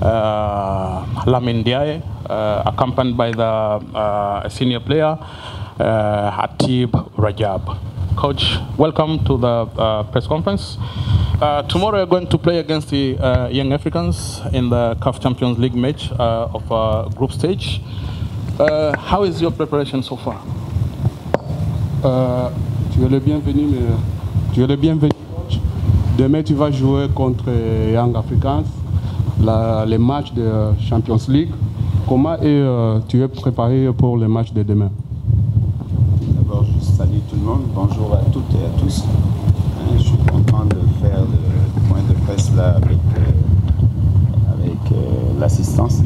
Lamine Ndiaye, accompanied by the senior player, Hatib Rajab. Coach, welcome to the press conference. Tomorrow we're going to play against the Young Africans in the CAF Champions League match of group stage. How is your preparation so far? Tu es le bienvenu, coach. Demain, tu vas jouer contre Young Africans, les matchs de Champions League. Comment tu es préparé pour les matchs de demain? D'abord, je salue tout le monde. Bonjour à toutes et à tous. Je suis content de faire le point de presse là avec l'assistance.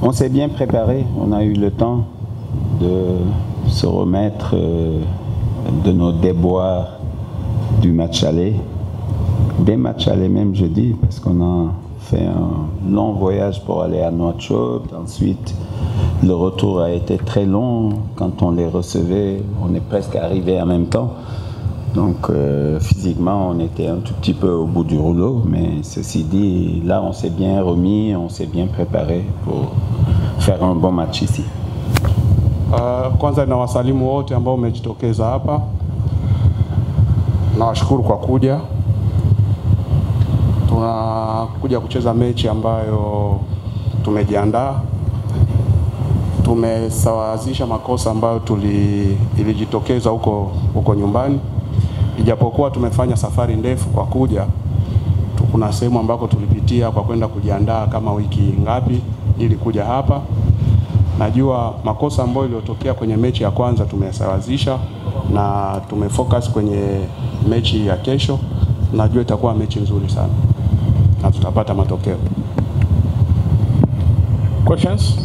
On s'est bien préparé, on a eu le temps de se remettre de nos déboires du match aller, des matchs aller même je dis, parce qu'on a fait un long voyage pour aller à Nouakchott. Ensuite le retour a été très long, quand on les recevait on est presque arrivé en même temps. Donc physiquement on était un tout petit peu au bout du rouleau, mais ceci dit, là on s'est bien remis, on s'est bien préparé pour faire un bon match ici. Kwanza na wasalimu wote ambao umejitokeza hapa. Nawashukuru kwa kuja. Tunakuja kucheza mechi ambayo tumejiandaa. Tumesawazisha makosa ambayo ilijitokeza huko nyumbani. Ijapokuwa tumefanya safari ndefu kwa kuja, kuna sehemu ambako tulipitia kwa kwenda kujiandaa kama wiki ngapi ili kuja hapa. Najua makosa ambayo iliyotokea kwenye mechi ya kwanza tumesawazisha na tumefocus kwenye mechi ya kesho. Najua itakuwa mechi nzuri sana na tutapata matokeo. Questions?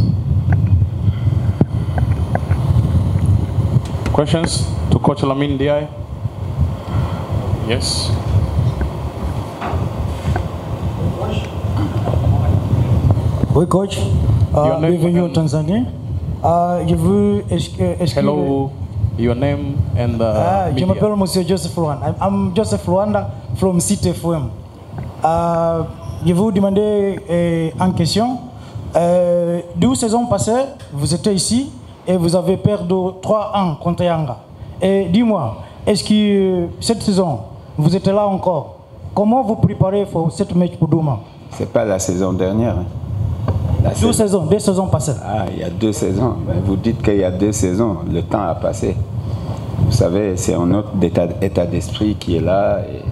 Questions to Coach Lamine Ndiaye? Yes. Oui, coach. Bienvenue au Tanzanie. Je veux Hello, your name and the je m'appelle Monsieur Joseph Luanda. I'm Joseph Luanda from City FM. Je veux vous demander une question. 12 saisons passées, vous étiez ici et vous avez perdu 3-1 contre Yanga. Et dis-moi, est-ce que cette saison, vous êtes là encore? Comment vous préparez pour cette match pour demain? C'est pas la saison dernière. Hein. Deux saisons passées. Ah, il y a 2 saisons. Vous dites qu'il y a 2 saisons. Le temps a passé. Vous savez, c'est un autre état d'esprit qui est là et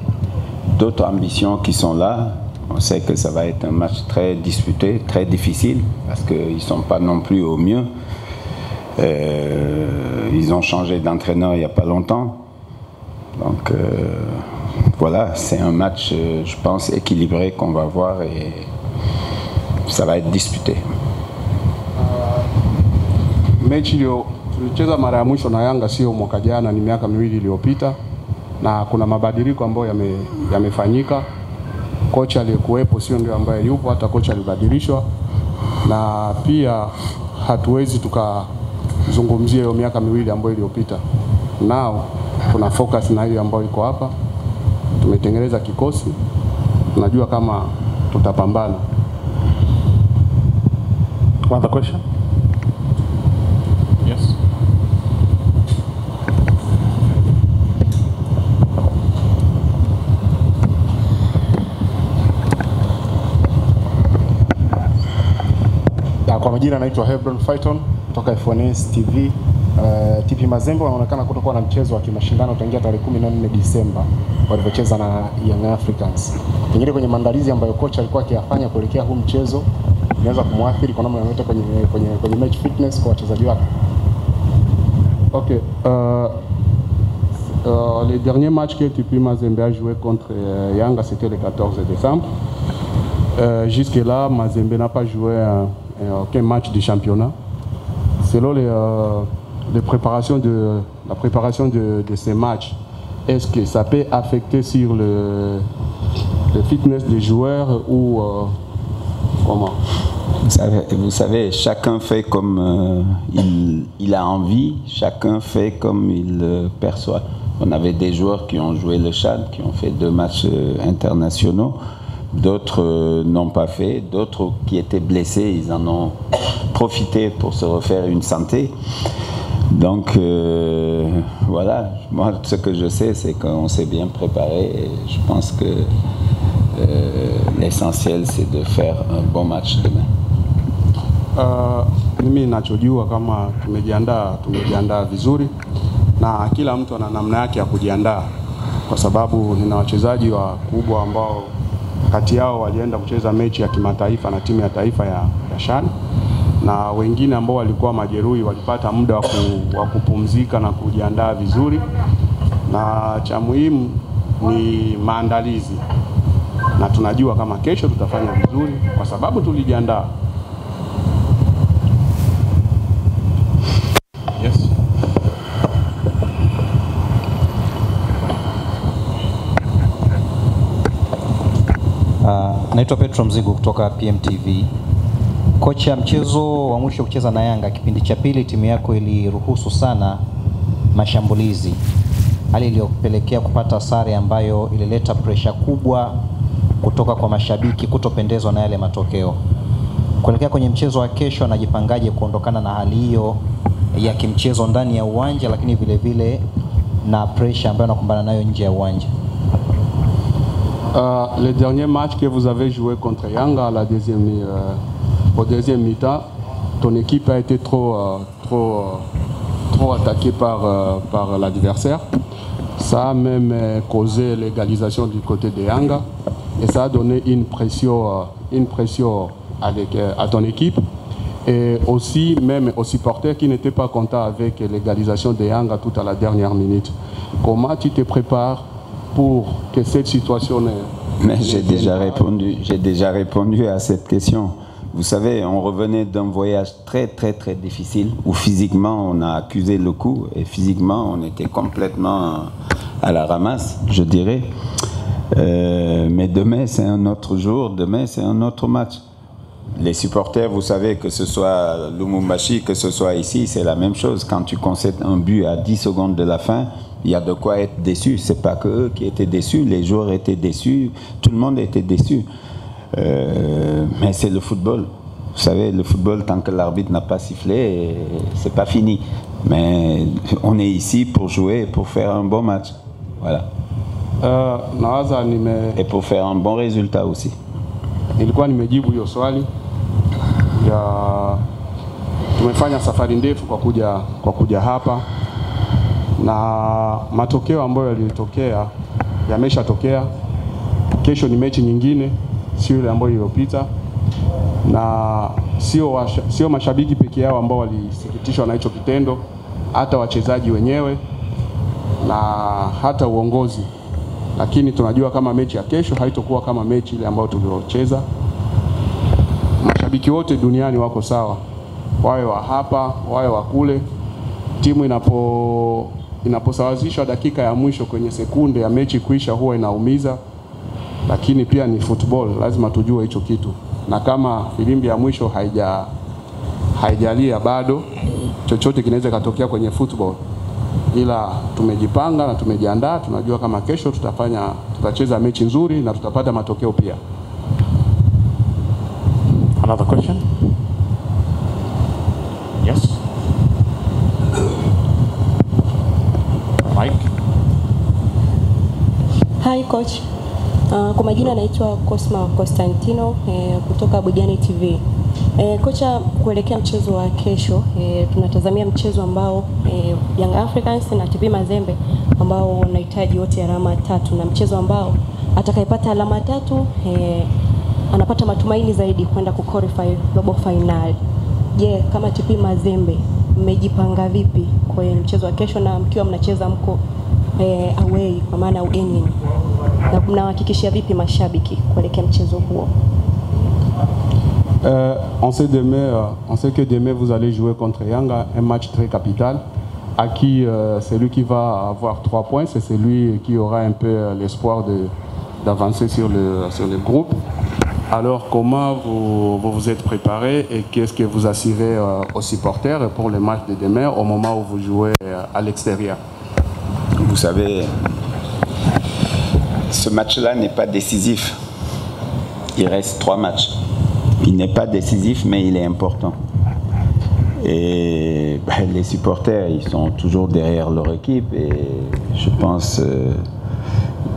d'autres ambitions qui sont là. On sait que ça va être un match très disputé, très difficile, parce qu'ils ne sont pas non plus au mieux. Ils ont changé d'entraîneur il n'y a pas longtemps. Donc voilà, c'est un match, je pense, équilibré qu'on va voir et ça va être disputé. Mechi hiyo tulicheza mara ya mwisho na Yanga sio mwaka jana, ni miaka miwili iliyopita, na kuna mabadiliko ambayo yamefanyika. Kocha aliyekuwepo sio ndio ambaye yupo, hata kocha alibadilishwa, na pia hatuwezi tukazungumzia hiyo miaka miwili ambayo iliyopita. Nao tuna focus na hiyo ambayo iko hapa. Tumetengeneza kikosi, tunajua kama tutapambana. Another question? Yes. Kwa majina naitwa Hebron Fighton kutoka F1S TV. TP Mazembe wanaonekana kutokuwa na mchezo wa kimashindano tangia tarehe 14 Disemba walipocheza na Young Africans. Pengine kwenye maandalizi ambayo kocha alikuwa akiyafanya kuelekea huu mchezo inaweza kumwathiri kwa namna yoyote kwenye match fitness kwa wachezaji wake. OK. Le dernier match que TP Mazembe a joué contre Yanga, c'était le 14 décembre. Jusque-là, Mazembe n'a pas joué aucun match du championnat. Selon la préparation de ces matchs, est-ce que ça peut affecter sur le fitness des joueurs ou comment? Vous savez, chacun fait comme il a envie, chacun fait comme il perçoit. On avait des joueurs qui ont joué le Tchad, qui ont fait 2 matchs internationaux. D'autres n'ont pas fait, d'autres qui étaient blessés, ils en ont profité pour se refaire une santé. Donc voilà, moi ce que je sais c'est qu'on s'est bien préparé et je pense que l'essentiel c'est de faire un bon match demain. Mimi ninachojua kama tumejiandaa vizuri na kila mtu ana namna yake ya kujiandaa, kwa sababu nina wachezaji wakubwa ambao kati yao walienda kucheza mechi ya kimataifa na timu ya taifa ya Shan, na wengine ambao walikuwa majeruhi walipata muda wa kupumzika na kujiandaa vizuri, na cha muhimu ni maandalizi, na tunajua kama kesho tutafanya vizuri kwa sababu tulijiandaa. Yes. Naitwa Petro Mzigo kutoka PMTV. Kocha, mchezo wa mwisho kucheza na Yanga kipindi cha pili timu yako iliruhusu sana mashambulizi, hali iliyopelekea kupata sare ambayo ilileta pressure kubwa kutoka kwa mashabiki kutopendezwa na yale matokeo. Kuelekea kwenye mchezo wa kesho, anajipangaje kuondokana na hali hiyo ya kimchezo ndani ya uwanja, lakini vile vile na pressure ambayo anakumbana nayo nje ya uwanja? Le dernier match que vous avez joué contre Yanga, au deuxième mi-temps, ton équipe a été trop attaquée par l'adversaire. Ça a même causé l'égalisation du côté de Yanga et ça a donné une pression à ton équipe et aussi même aux supporters qui n'étaient pas contents avec l'égalisation de Yanga tout à la dernière minute. Comment tu te prépares pour que cette situation Mais j'ai déjà répondu à cette question. Vous savez, on revenait d'un voyage très difficile où physiquement on a accusé le coup et physiquement on était complètement à la ramasse, je dirais. Mais demain c'est un autre jour, demain c'est un autre match. Les supporters, vous savez, que ce soit Lumumbashi, que ce soit ici, c'est la même chose. Quand tu concèdes un but à 10 secondes de la fin, il y a de quoi être déçu. C'est pas que eux qui étaient déçus, les joueurs étaient déçus, tout le monde était déçu. Mais c'est le football. Vous savez, le football, tant que l'arbitre n'a pas sifflé, c'est pas fini. Mais on est ici pour jouer, pour faire un bon match. Voilà. Et pour faire un bon résultat aussi. Nilikuwa nimejibu hiyo swali ya tumefanya safari ndefu kwa kuja hapa, na matokeo ambayo yalitokea yameshatokea. Kesho ni mechi nyingine, sio ile ambayo iliyopita, na sio mashabiki pekee yao ambao walisikitishwa na hicho kitendo, hata wachezaji wenyewe na hata uongozi. Lakini tunajua kama mechi ya kesho haitakuwa kama mechi ile ambayo tuliocheza. Mashabiki wote duniani wako sawa, wawe wa hapa, wawe wa kule. Timu inaposawazishwa dakika ya mwisho kwenye sekunde ya mechi kuisha huwa inaumiza, lakini pia ni football, lazima tujue hicho kitu. Na kama filimbi ya mwisho haijalia bado, chochote kinaweza katokea kwenye football. Ila tumejipanga na tumejiandaa, tunajua kama kesho tutacheza mechi nzuri na tutapata matokeo pia. Another question? Yes. Mike. Hi coach. Kwa majina naitwa Cosma Constantino kutoka Bugani TV. Kocha, kuelekea mchezo wa kesho, tunatazamia mchezo ambao Young Africans na TP Mazembe ambao wanahitaji wote alama 3, na mchezo ambao atakayepata alama 3 anapata matumaini zaidi kwenda kuqualify robo final. Je, kama TP Mazembe mmejipanga vipi kwa mchezo wa kesho, na mkiwa mnacheza mko away kwa maana ugenini, na mnahakikishia vipi mashabiki kuelekea mchezo huo? On sait que demain vous allez jouer contre Yanga, un match très capital, à qui celui qui va avoir 3 points, c'est celui qui aura un peu l'espoir d'avancer sur le groupe. Alors comment vous êtes préparé et qu'est-ce que vous assurez aux supporters pour le match de demain au moment où vous jouez à l'extérieur? vous savez, ce match-là n'est pas décisif. Il reste 3 matchs. Il n'est pas décisif, mais il est important. Et les supporters, ils sont toujours derrière leur équipe et je pense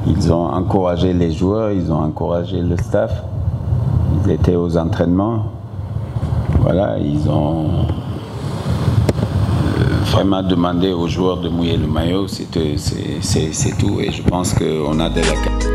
ils ont encouragé les joueurs, ils ont encouragé le staff. Ils étaient aux entraînements. Voilà, ils ont vraiment demandé aux joueurs de mouiller le maillot. C'est tout et je pense qu'on a de la